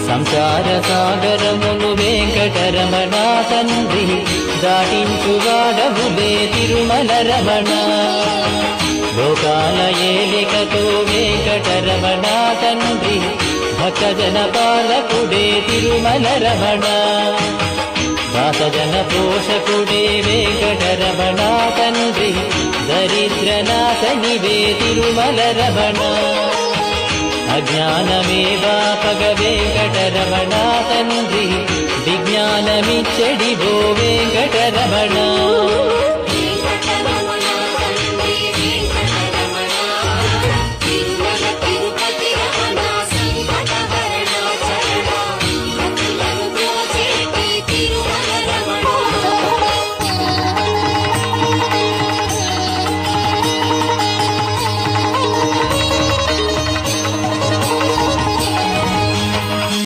సంసార సాగరమును వెంకటరమణ తండ్రి దాటించువాడవులే తిరుమల రమణ. లోకాల ఏలికతో వెంకటరమణ తండ్రి భక్తజన పాలకుడే తిరుమల రమణ. దాసజన పోషకుడే వెంకటరమణ తండ్రి దరిద్రనాశనివే తిరుమల రమణ. అజ్ఞానమేవాపగ వెంకటరమణ తండ్రి విజ్ఞానమిచ్చడివో వెంకటరమణ.